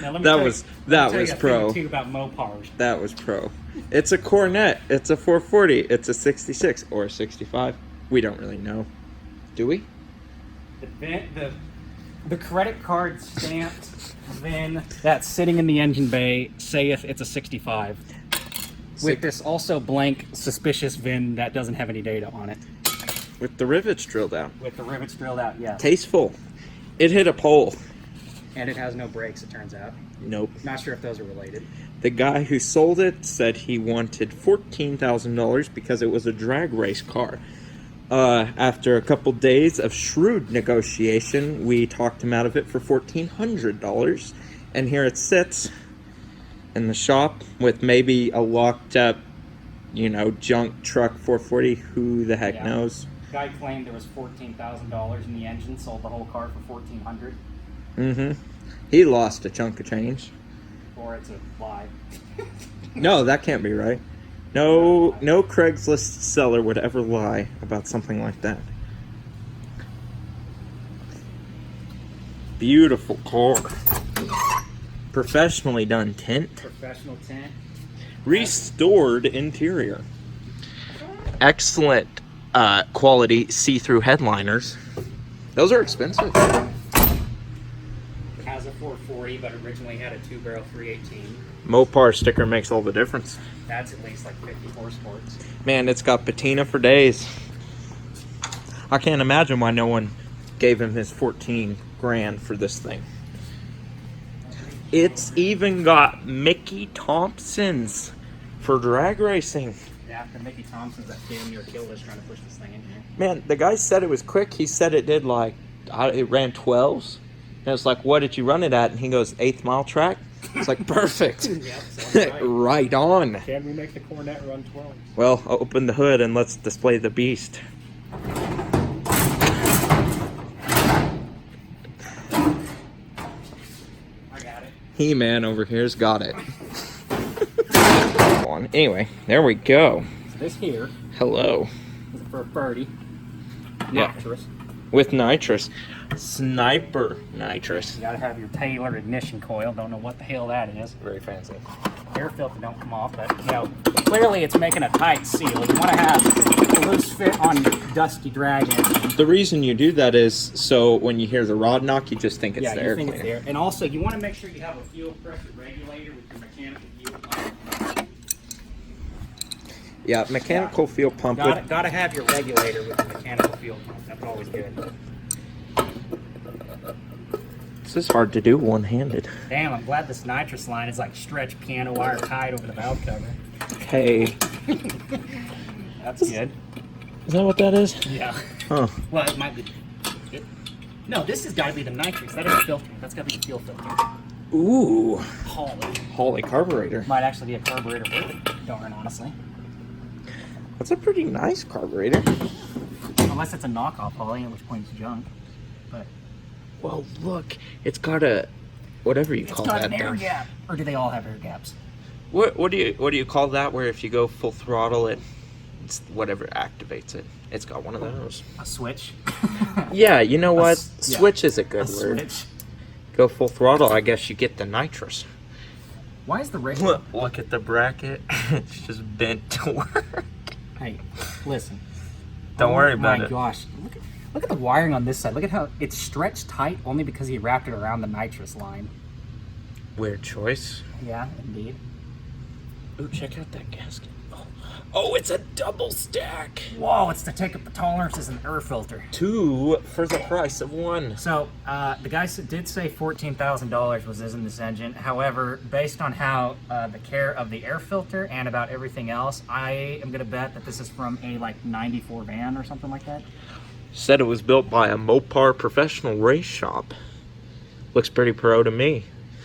Now, That was pro. Too about Mopars. That was pro. It's a Cornet. It's a 440. It's a 66 or a 65. We don't really know. Do we? The credit card stamped VIN that's sitting in the engine bay saith it's a 65. With this also blank, suspicious VIN that doesn't have any data on it. With the rivets drilled out. With the rivets drilled out, yeah. Tasteful. It hit a pole. And it has no brakes, it turns out. Nope. Not sure if those are related. The guy who sold it said he wanted $14,000 because it was a drag race car. After a couple days of shrewd negotiation, we talked him out of it for $1,400. And here it sits in the shop with maybe a locked up, junk truck 440. Who the heck knows? Guy claimed there was $14,000 in the engine, sold the whole car for $1,400. Mm-hmm. He lost a chunk of change. Or it's a lie. No, that can't be right. No Craigslist seller would ever lie about something like that. Beautiful car. Professionally done tint. Professional tint. Restored interior. Excellent quality see-through headliners. Those are expensive. Has a 440, but originally had a 2-barrel 318. Mopar sticker makes all the difference. That's at least like 50 horsepower. Man, it's got patina for days. I can't imagine why no one gave him his 14 grand for this thing. It's even got Mickey Thompsons for drag racing. Yeah, the Mickey Thompsons that damn near killed us trying to push this thing in here. Man, the guy said it was quick. He said it did it ran 12s. And it's like, what did you run it at? And he goes, 8th mile track. It's like, perfect. Yep, right on. Can we make the Cornet run 12? Well, open the hood and let's display the beast. I got it. He-Man over here's got it. Anyway, there we go. So this here Hello. is for a birdie. Yeah. Nitrous. With nitrous. Sniper nitrous. You gotta have your Taylor ignition coil. Don't know what the hell that is. Very fancy. Air filter don't come off, but clearly it's making a tight seal. You want to have a loose fit on dusty drag engine. The reason you do that is so when you hear the rod knock, you just think it's the air think cleaner. it's air. And also, you want to make sure you have a fuel pressure regulator with your mechanical fuel pump. Yeah, mechanical fuel pump. Gotta have your regulator with your mechanical fuel pump. That's always good. This is hard to do one-handed. Damn, I'm glad this nitrous line is like stretched piano wire tied over the valve cover. Hey. That's good. Is that what that is? Yeah. Huh. Well, it might be. No, this has got to be the nitrous. That is a filter. That's got to be the fuel filter. Ooh. Holy carburetor. Might actually be a carburetor worth it, darn honestly. That's a pretty nice carburetor. Unless it's a knockoff Holly, at which point it's junk. But well, look, it's got a whatever you call that. It's got an air gap, or do they all have air gaps? What do you call that? Where if you go full throttle, it's whatever activates it. It's got one of those. A switch. Yeah, you know what? Switch is a good word. Switch. Go full throttle, I guess you get the nitrous. Why is the radio? Look at the bracket. It's just bent to work. Hey, listen. Don't worry about it. Oh my gosh. Look at the wiring on this side. Look at how it's stretched tight only because he wrapped it around the nitrous line. Weird choice. Yeah, indeed. Ooh, check out that gasket. Oh, it's a double stack. Whoa, it's to take up the tolerances and air filter. 2 for the price of 1. So, the guy did say $14,000 was in this engine. However, based on how the care of the air filter and about everything else, I am going to bet that this is from a, 94 van or something like that. Said it was built by a Mopar professional race shop. Looks pretty pro to me.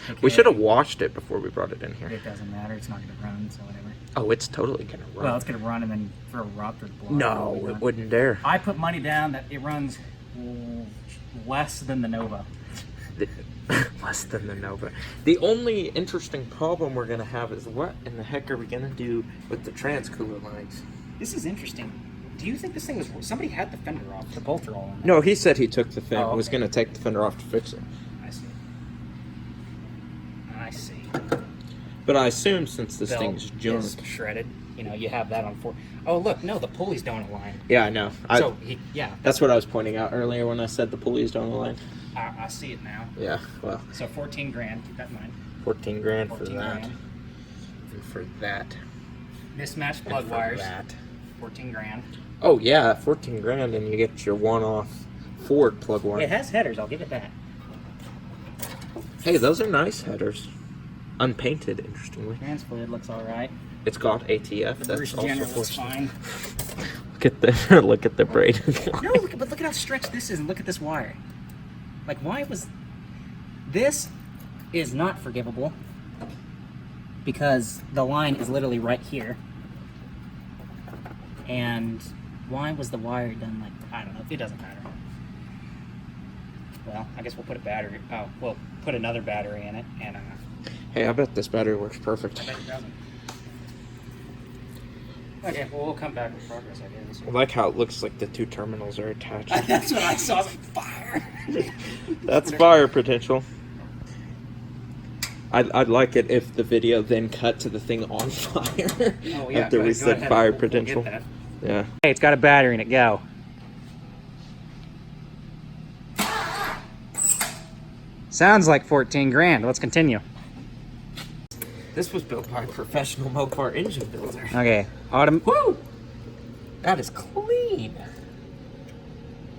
Okay. We should have washed it before we brought it in here. It doesn't matter. It's not going to run, so whatever. Oh, it's totally going to run. Well, it's going to run and then throw a rock through the block. No, it wouldn't dare. I put money down that it runs less than the Nova. Less than the Nova. The only interesting problem we're going to have is what in the heck are we going to do with the transcooler lines? This is interesting. Do you think this thing was... Somebody had the fender off. The bolts are all in there. No, he said he took the fender. Oh, okay. Was going to take the fender off to fix it. I see. I see. But I assume since this Belt thing's junk. is shredded. You know, you have that on 4. Oh, look, no, the pulleys don't align. Yeah, I know. That's what I was pointing out earlier when I said the pulleys don't align. I see it now. Yeah, well. So 14 grand, keep that in mind. 14 grand 14 for that. grand. And for that. Mismatched plug and for wires. That. 14 grand. Oh, yeah, 14 grand and you get your one-off Ford plug wire. It has headers, I'll give it that. Hey, those are nice headers. Unpainted, interestingly. Trans fluid looks alright. It's got ATF. The That's Bruce also General is fortunate. fine. Look at the look at the braid. No, but look at how stretched this is, and look at this wire. Like, why was... This is not forgivable because the line is literally right here. And why was the wire done like... I don't know. It doesn't matter. Well, I guess we'll put a battery... Oh, we'll put another battery in it, and... Hey, I bet this battery works perfect. I bet it doesn't. Okay, well, we'll come back with progress, I guess. I like how it looks like the two terminals are attached. That's what I saw. I was like, fire! That's fire potential. I'd like it if the video then cut to the thing on fire Oh, yeah, after we said fire potential. We'll get that. Yeah. Hey, it's got a battery in it. Go. Sounds like 14 grand. Let's continue. This was built by a professional Mopar engine builder. Okay. Woo! That is clean.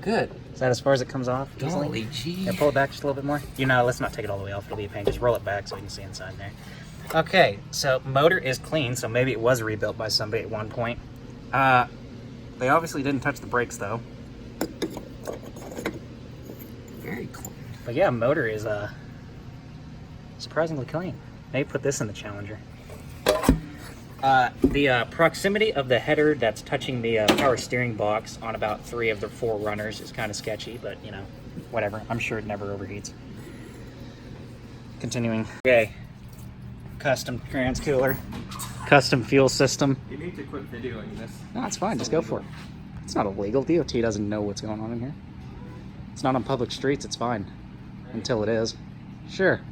Good. Is that as far as it comes off? Golly gee. Yeah, pull it back just a little bit more. You know, let's not take it all the way off. It'll be a pain. Just roll it back so we can see inside there. Okay, so motor is clean, so maybe it was rebuilt by somebody at one point. They obviously didn't touch the brakes, though. Very clean. But yeah, motor is surprisingly clean. Maybe put this in the Challenger. The proximity of the header that's touching the power steering box on about 3 of the 4 runners is kind of sketchy, but you know, whatever. I'm sure it never overheats. Continuing. Okay. Custom trans cooler. Custom fuel system. You need to quit videoing this. No, it's fine. Just go for it. It's not illegal. DOT doesn't know what's going on in here. It's not on public streets. It's fine. Until it is. Sure.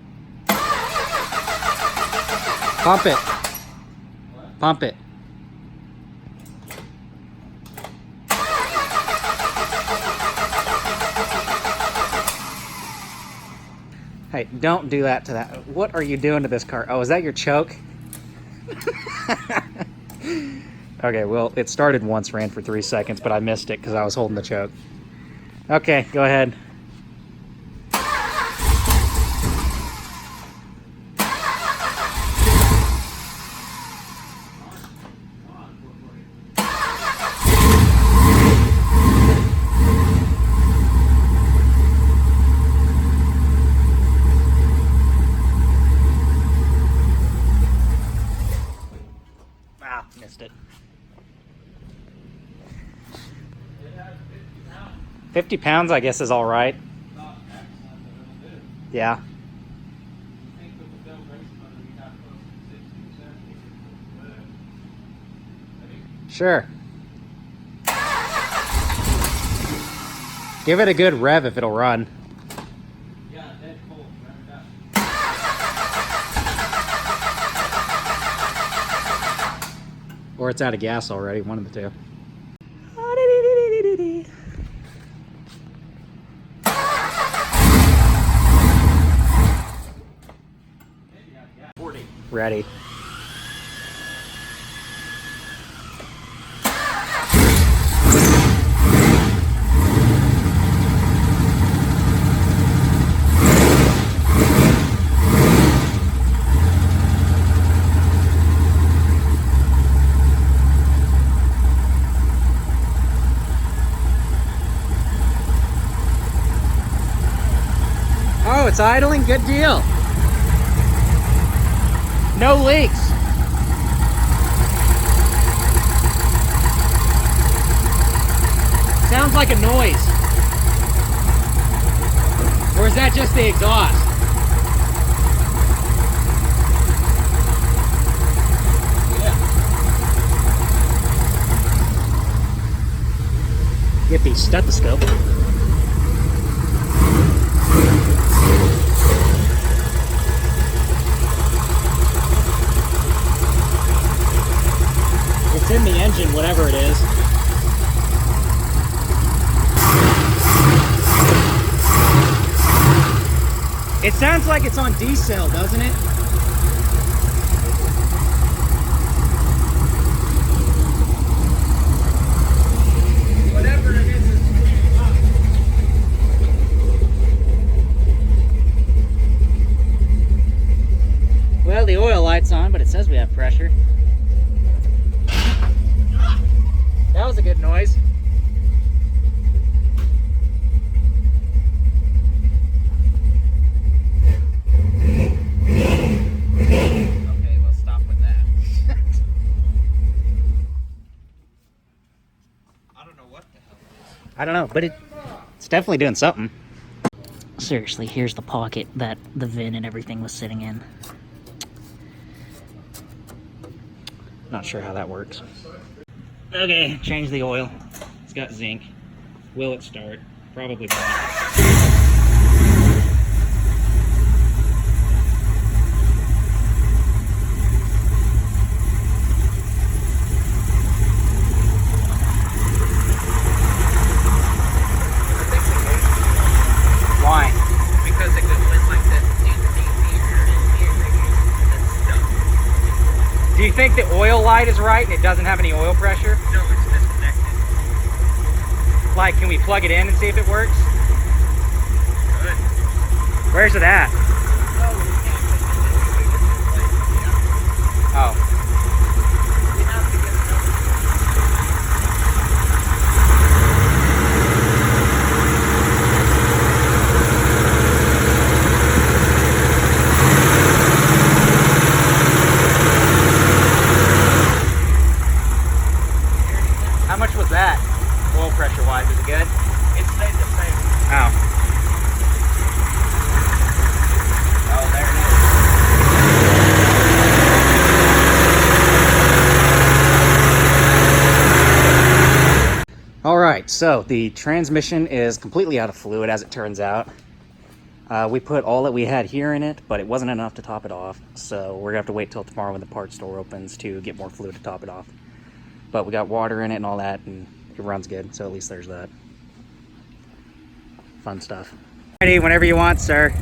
Pump it. Pump it. Hey, don't do that to that. What are you doing to this car? Oh, is that your choke? Okay, well, it started once, ran for 3 seconds, but I missed it because I was holding the choke. Okay, go ahead. Missed it. 50 pounds, I guess, is all right. Yeah. Sure. Give it a good rev if it'll run. Or it's out of gas already, one of the two. Ready. Oh, it's idling? Good deal. No leaks. Sounds like a noise. Or is that just the exhaust? Get the stethoscope. whatever it is. It sounds like it's on D-cell, doesn't it? Whatever it is, it's cleaning up. Well, the oil light's on, but it says we have pressure. That was a good noise. Okay, we'll stop with that. I don't know what the hell it is. I don't know, but it's definitely doing something. Seriously, here's the pocket that the VIN and everything was sitting in. Not sure how that works. Okay, change the oil. It's got zinc. Will it start? Probably not. Why? Because it went like this. Do you think the oil light is right and it doesn't have any oil pressure? No, it's disconnected. Like, can we plug it in and see if it works? Good. Where's it at? Oh. How much was that? Oil pressure wise, is it good? It stayed the same. Oh. Oh, there it is. All right, so the transmission is completely out of fluid as it turns out. We put all that we had here in it, but it wasn't enough to top it off. So we're gonna have to wait till tomorrow when the parts store opens to get more fluid to top it off. But we got water in it and all that, and it runs good, so at least there's that. Fun stuff. Ready whenever you want, sir.